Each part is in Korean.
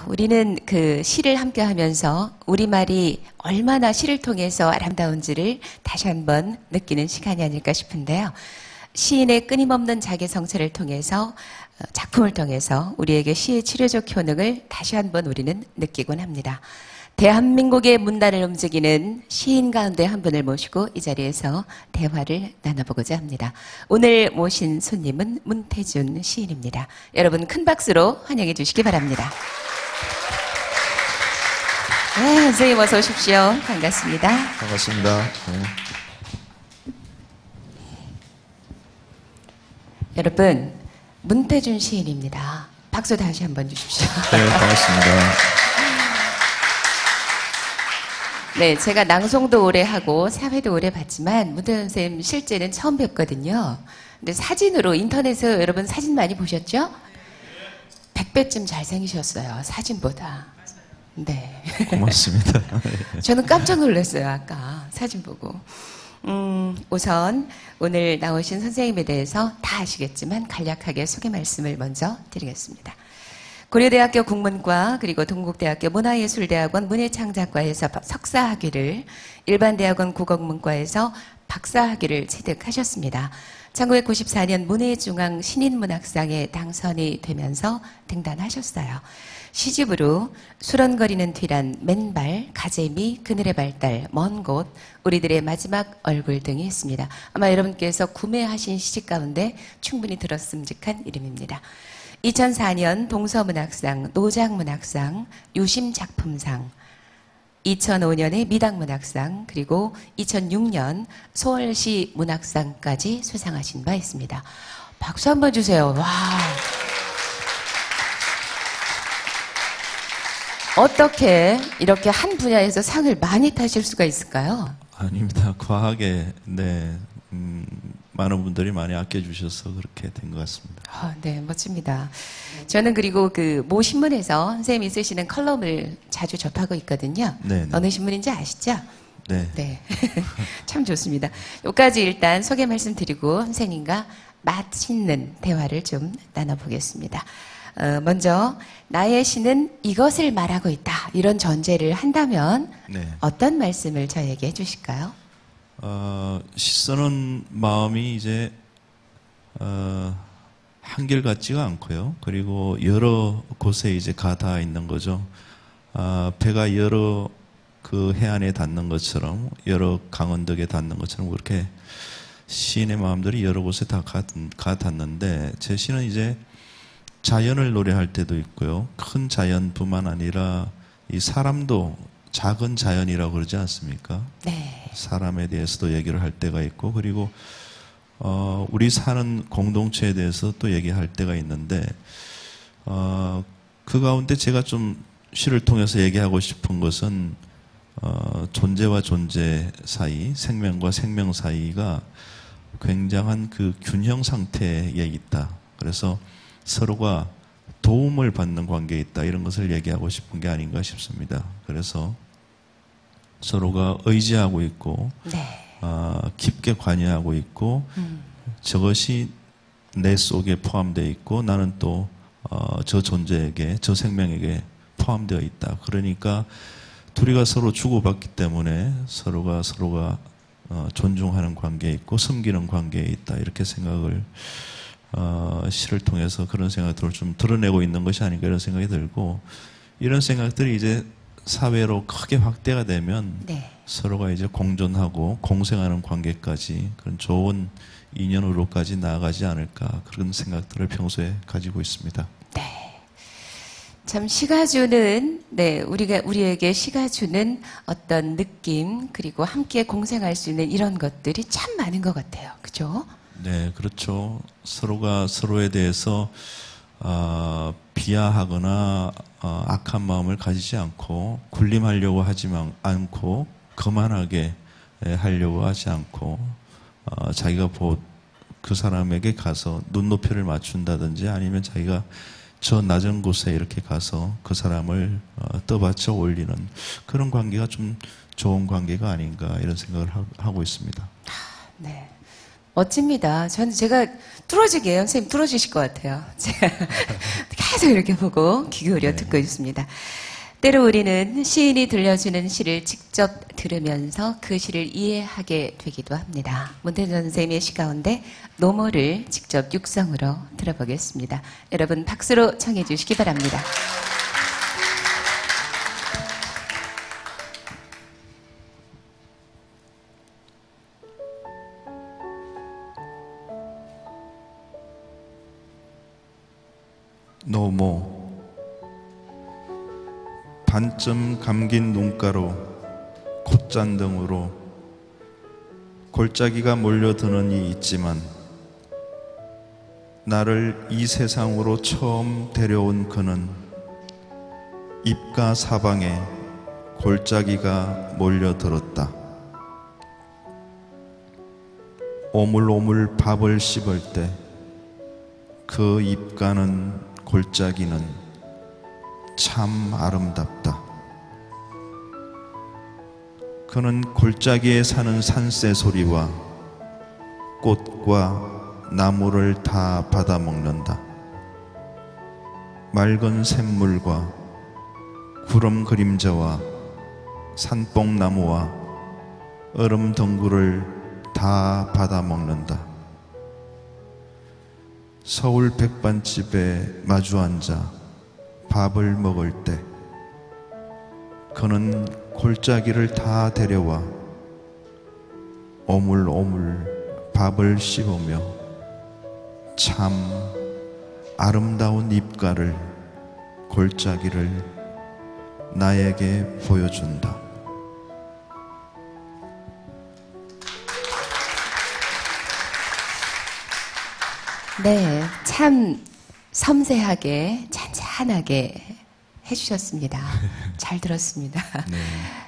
우리는 그 시를 함께 하면서 우리말이 얼마나 시를 통해서 아름다운지를 다시 한번 느끼는 시간이 아닐까 싶은데요. 시인의 끊임없는 자기 성찰을 통해서 작품을 통해서 우리에게 시의 치료적 효능을 다시 한번 우리는 느끼곤 합니다. 대한민국의 문단을 움직이는 시인 가운데 한 분을 모시고 이 자리에서 대화를 나눠보고자 합니다. 오늘 모신 손님은 문태준 시인입니다. 여러분 큰 박수로 환영해 주시기 바랍니다. 네, 선생님 어서 오십시오. 반갑습니다. 반갑습니다. 네. 여러분, 문태준 시인입니다. 박수 다시 한번 주십시오. 네, 반갑습니다. 네, 제가 낭송도 오래 하고 사회도 오래 봤지만 문태준 선생님 실제는 처음 뵀거든요. 근데 사진으로 인터넷에 여러분 사진 많이 보셨죠? 100배쯤 잘생기셨어요. 사진보다. 네. 고맙습니다. 저는 깜짝 놀랐어요. 아까 사진 보고. 우선 오늘 나오신 선생님에 대해서 다 아시겠지만 간략하게 소개 말씀을 먼저 드리겠습니다. 고려대학교 국문과 그리고 동국대학교 문화예술대학원 문예창작과에서 석사학위를, 일반대학원 국어국문과에서 박사학위를 취득하셨습니다. 1994년 문예중앙 신인문학상에 당선이 되면서 등단하셨어요. 시집으로 수런거리는 뒤란, 맨발, 가재미, 그늘의 발달, 먼 곳, 우리들의 마지막 얼굴 등이 있습니다. 아마 여러분께서 구매하신 시집 가운데 충분히 들었음직한 이름입니다. 2004년 동서문학상, 노장문학상, 유심작품상, 2005년에 미당문학상, 그리고 2006년 서울시 문학상까지 수상하신 바 있습니다. 박수 한번 주세요. 와. 어떻게 이렇게 한 분야에서 상을 많이 타실 수가 있을까요? 아닙니다. 과하게, 네, 많은 분들이 많이 아껴주셔서 그렇게 된 것 같습니다. 네, 멋집니다. 저는 그리고 그 모 신문에서 선생님이 쓰시는 컬럼을 자주 접하고 있거든요. 네네. 어느 신문인지 아시죠? 네. 네. 참 좋습니다. 여기까지 일단 소개 말씀드리고 선생님과 맛있는 대화를 좀 나눠보겠습니다. 먼저 나의 시는 이것을 말하고 있다. 이런 전제를 한다면 네. 어떤 말씀을 저에게 해주실까요? 시 쓰는 마음이 이제 한결같지가 않고요. 그리고 여러 곳에 이제 가닿아 있는 거죠. 배가 여러 그 해안에 닿는 것처럼, 여러 강원덕에 닿는 것처럼 그렇게 시인의 마음들이 여러 곳에 다 가닿는데, 제 시는 이제 자연을 노래할 때도 있고요. 큰 자연뿐만 아니라 이 사람도 작은 자연이라고 그러지 않습니까? 네. 사람에 대해서도 얘기를 할 때가 있고, 그리고 우리 사는 공동체에 대해서 또 얘기할 때가 있는데, 그 가운데 제가 좀 시를 통해서 얘기하고 싶은 것은 존재와 존재 사이, 생명과 생명 사이가 굉장한 그 균형 상태에 있다. 그래서 서로가 도움을 받는 관계에 있다. 이런 것을 얘기하고 싶은 게 아닌가 싶습니다. 그래서 서로가 의지하고 있고, 네. 깊게 관여하고 있고, 저것이 내 속에 포함되어 있고, 나는 또 저 존재에게, 저 생명에게 포함되어 있다. 그러니까 둘이가 서로 주고받기 때문에 서로가 존중하는 관계에 있고 섬기는 관계에 있다. 이렇게 생각을 시를 통해서 그런 생각들을 좀 드러내고 있는 것이 아닌가 이런 생각이 들고, 이런 생각들이 이제 사회로 크게 확대가 되면 네. 서로가 이제 공존하고 공생하는 관계까지 그런 좋은 인연으로까지 나아가지 않을까, 그런 생각들을 평소에 가지고 있습니다. 네. 참 시가 주는, 네, 우리에게 시가 주는 어떤 느낌, 그리고 함께 공생할 수 있는 이런 것들이 참 많은 것 같아요. 그죠? 네, 그렇죠. 서로가 서로에 대해서 비하하거나 악한 마음을 가지지 않고, 군림하려고 하지 않고, 거만하게 하려고 하지 않고, 자기가 그 사람에게 가서 눈높이를 맞춘다든지, 아니면 자기가 저 낮은 곳에 이렇게 가서 그 사람을 떠받쳐 올리는 그런 관계가 좀 좋은 관계가 아닌가 이런 생각을 하고 있습니다. 네. 멋집니다. 제가 뚫어지게요. 선생님 뚫어주실 것 같아요. 제가 계속 이렇게 보고 귀 기울여 듣고 있습니다. 때로 우리는 시인이 들려주는 시를 직접 들으면서 그 시를 이해하게 되기도 합니다. 문태전 선생님의 시 가운데 노모를 직접 육성으로 들어보겠습니다. 여러분 박수로 청해 주시기 바랍니다. 노모. 반쯤 감긴 눈가로 콧잔등으로 골짜기가 몰려드는 이 있지만 나를 이 세상으로 처음 데려온 그는 입가 사방에 골짜기가 몰려들었다. 오물오물 밥을 씹을 때 그 입가는 골짜기는 참 아름답다. 그는 골짜기에 사는 산새 소리와 꽃과 나무를 다 받아먹는다. 맑은 샘물과 구름 그림자와 산뽕나무와 얼음 덩굴을 다 받아먹는다. 서울 백반집에 마주 앉아 밥을 먹을 때 그는 골짜기를 다 데려와 오물오물 밥을 씹으며 참 아름다운 입가를 골짜기를 나에게 보여준다. 네, 참 섬세하게 잔잔하게 해주셨습니다. 잘 들었습니다. 네.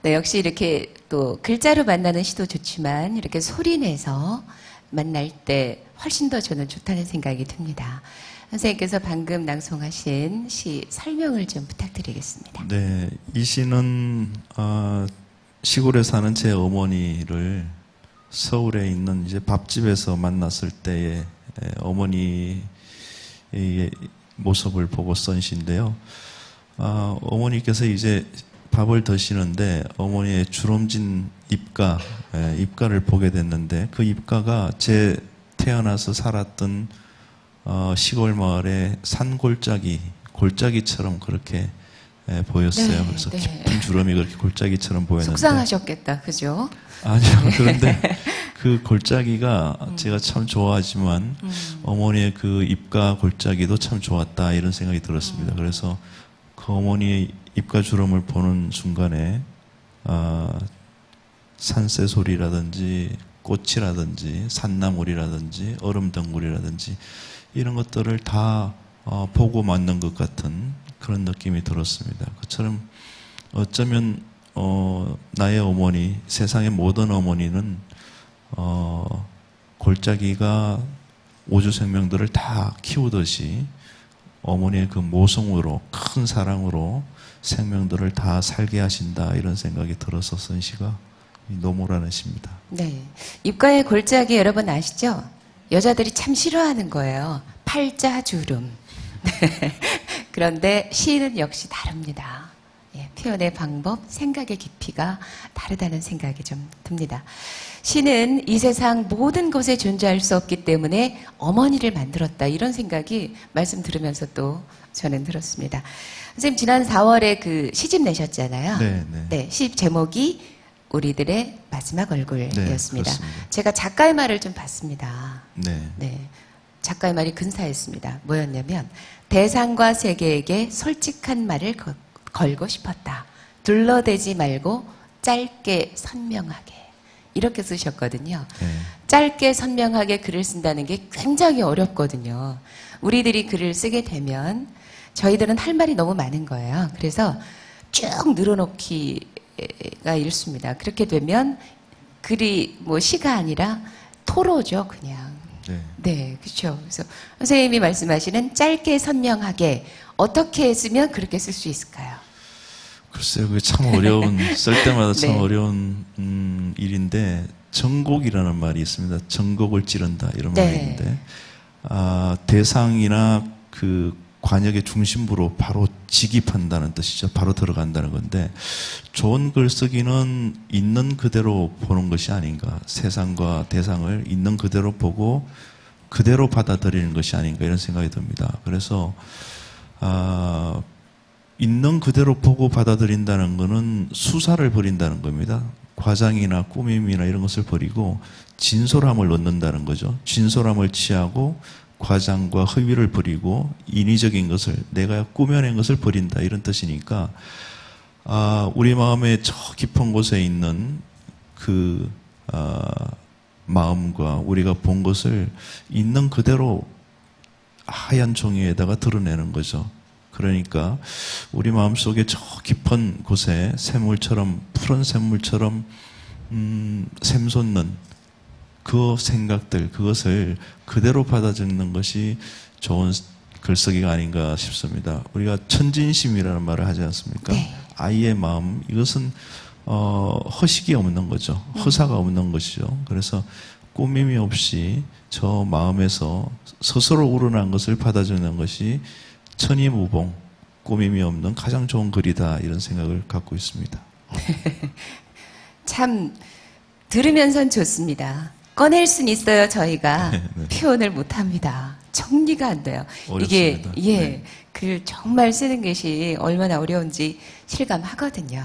네, 역시 이렇게 또 글자로 만나는 시도 좋지만 이렇게 소리내서 만날 때 훨씬 더 저는 좋다는 생각이 듭니다. 선생님께서 방금 낭송하신 시 설명을 좀 부탁드리겠습니다. 네, 이 시는 시골에 사는 제 어머니를 서울에 있는 이제 밥집에서 만났을 때의 어머니의 모습을 보고 쓴 시인데요. 어머니께서 이제 밥을 드시는데 어머니의 주름진 입가를 보게 됐는데 그 입가가 제 태어나서 살았던 시골 마을의 골짜기처럼 그렇게 보였어요. 네, 그래서 네. 깊은 주름이 그렇게 골짜기처럼 보였는데 속상하셨겠다, 그죠? 아니요. 그런데 그 골짜기가 제가 참 좋아하지만 어머니의 그 입가 골짜기도 참 좋았다 이런 생각이 들었습니다. 그래서 그 어머니의 입가 주름을 보는 순간에 산새 소리라든지 꽃이라든지 산나물이라든지 얼음덩굴이라든지 이런 것들을 다 보고 맞는 것 같은 그런 느낌이 들었습니다. 그처럼 어쩌면 나의 어머니, 세상의 모든 어머니는 골짜기가 우주 생명들을 다 키우듯이 어머니의 그 모성으로 큰 사랑으로 생명들을 다 살게 하신다 이런 생각이 들어서 쓴 시가 이 노모라는 시입니다. 네, 입가의 골짜기 여러분 아시죠? 여자들이 참 싫어하는 거예요. 팔자주름. 그런데 시는 역시 다릅니다. 예, 표현의 방법, 생각의 깊이가 다르다는 생각이 좀 듭니다. 시는 이 세상 모든 곳에 존재할 수 없기 때문에 어머니를 만들었다. 이런 생각이 말씀 들으면서 또 저는 들었습니다. 선생님, 지난 4월에 그 시집 내셨잖아요. 네. 네, 시집 제목이 우리들의 마지막 얼굴이었습니다. 그렇습니다. 제가 작가의 말을 좀 봤습니다. 네. 네. 작가의 말이 근사했습니다. 뭐였냐면, 대상과 세계에게 솔직한 말을 걸고 싶었다. 둘러대지 말고 짧게 선명하게. 이렇게 쓰셨거든요. 네. 짧게 선명하게 글을 쓴다는 게 굉장히 어렵거든요. 우리들이 글을 쓰게 되면 저희들은 할 말이 너무 많은 거예요. 그래서 쭉 늘어놓기가 일쑤입니다. 그렇게 되면 글이 뭐 시가 아니라 토로죠, 그냥. 네, 그렇죠. 그래서 선생님이 말씀하시는 짧게 선명하게 어떻게 쓰면 그렇게 쓸 수 있을까요? 글쎄요, 그게 참 어려운, 쓸 때마다 참 네. 어려운 일인데, 정곡이라는 말이 있습니다. 정곡을 찌른다 이런 네. 말이 있는데 대상이나 그 관역의 중심부로 바로 직입한다는 뜻이죠. 바로 들어간다는 건데 좋은 글쓰기는 있는 그대로 보는 것이 아닌가. 세상과 대상을 있는 그대로 보고 그대로 받아들이는 것이 아닌가 이런 생각이 듭니다. 그래서 있는 그대로 보고 받아들인다는 것은 수사를 버린다는 겁니다. 과장이나 꾸밈이나 이런 것을 버리고 진솔함을 얻는다는 거죠. 진솔함을 취하고 과장과 허위를 버리고 인위적인 것을 내가 꾸며낸 것을 버린다 이런 뜻이니까 우리 마음의 저 깊은 곳에 있는 그 마음과 우리가 본 것을 있는 그대로 하얀 종이에다가 드러내는 거죠. 그러니까 우리 마음속에 저 깊은 곳에 샘물처럼 푸른 샘물처럼 샘솟는 그 생각들 그것을 그대로 받아 적는 것이 좋은 글쓰기가 아닌가 싶습니다. 우리가 천진심이라는 말을 하지 않습니까? 네. 아이의 마음 이것은 허식이 없는 거죠. 허사가 없는 것이죠. 그래서 꾸밈이 없이 저 마음에서 스스로 우러난 것을 받아 적는 것이 천이무봉, 꾸밈이 없는 가장 좋은 글이다 이런 생각을 갖고 있습니다. 참 들으면선 좋습니다. 꺼낼 수는 있어요. 저희가 네. 표현을 못합니다. 정리가 안 돼요. 어렵습니다. 이게 네. 글 정말 쓰는 것이 얼마나 어려운지 실감하거든요.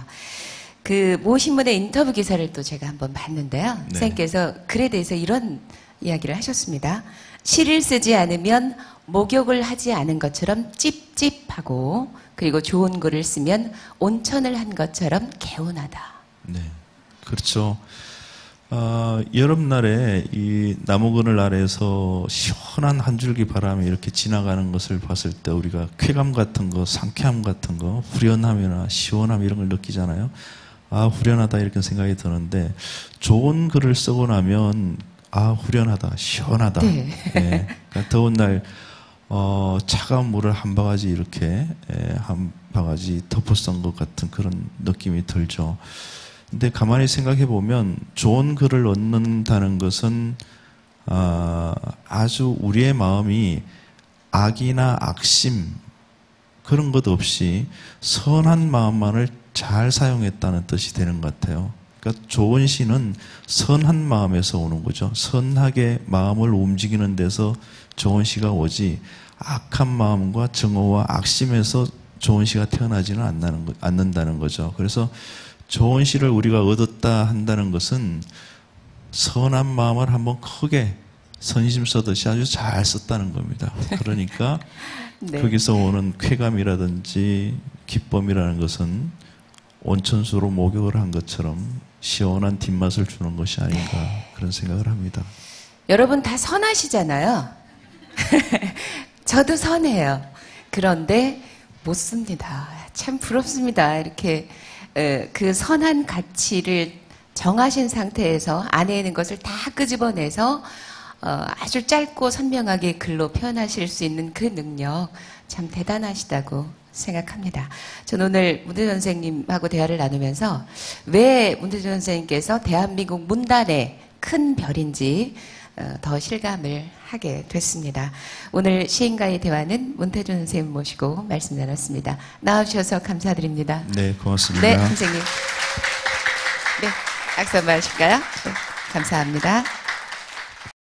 그 모 신문의 인터뷰 기사를 또 제가 한번 봤는데요. 네. 선생님께서 글에 대해서 이런 이야기를 하셨습니다. 시를 쓰지 않으면 목욕을 하지 않은 것처럼 찝찝하고 그리고 좋은 글을 쓰면 온천을 한 것처럼 개운하다. 네, 그렇죠. 여름날에 이 나무그늘 아래에서 시원한 한 줄기 바람이 이렇게 지나가는 것을 봤을 때 우리가 쾌감 같은 거, 상쾌함 같은 거, 후련함이나 시원함 이런 걸 느끼잖아요. 후련하다 이렇게 생각이 드는데 좋은 글을 쓰고 나면 후련하다, 시원하다. 네. 네. 그러니까 더운 날 차가운 물을 한 바가지 이렇게 한 바가지 덮어 쓴 것 같은 그런 느낌이 들죠. 근데 가만히 생각해 보면 좋은 글을 얻는다는 것은 아주 우리의 마음이 악이나 악심 그런 것 없이 선한 마음만을 잘 사용했다는 뜻이 되는 것 같아요. 그러니까 좋은 시는 선한 마음에서 오는 거죠. 선하게 마음을 움직이는 데서 좋은 시가 오지 악한 마음과 정오와 악심에서 좋은 시가 태어나지는 않는다는 거죠. 그래서 좋은 시를 우리가 얻었다 한다는 것은 선한 마음을 한번 크게 선심 써듯이 아주 잘 썼다는 겁니다. 그러니까 네. 거기서 오는 쾌감이라든지 기쁨이라는 것은 온천수로 목욕을 한 것처럼 시원한 뒷맛을 주는 것이 아닌가 그런 생각을 합니다. 여러분 다 선하시잖아요. 저도 선해요. 그런데 못 씁니다. 참 부럽습니다. 이렇게 그 선한 가치를 정하신 상태에서 안에 있는 것을 다 끄집어내서 아주 짧고 선명하게 글로 표현하실 수 있는 그 능력 참 대단하시다고 생각합니다. 저는 오늘 문대준 선생님하고 대화를 나누면서 왜 문대준 선생님께서 대한민국 문단의 큰 별인지 더 실감을 하게 됐습니다. 오늘 시인과의 대화는 문태준 선생님 모시고 말씀 나눴습니다. 나와주셔서 감사드립니다. 네, 고맙습니다. 네, 선생님. 네, 악수 한번 하실까요? 네, 감사합니다.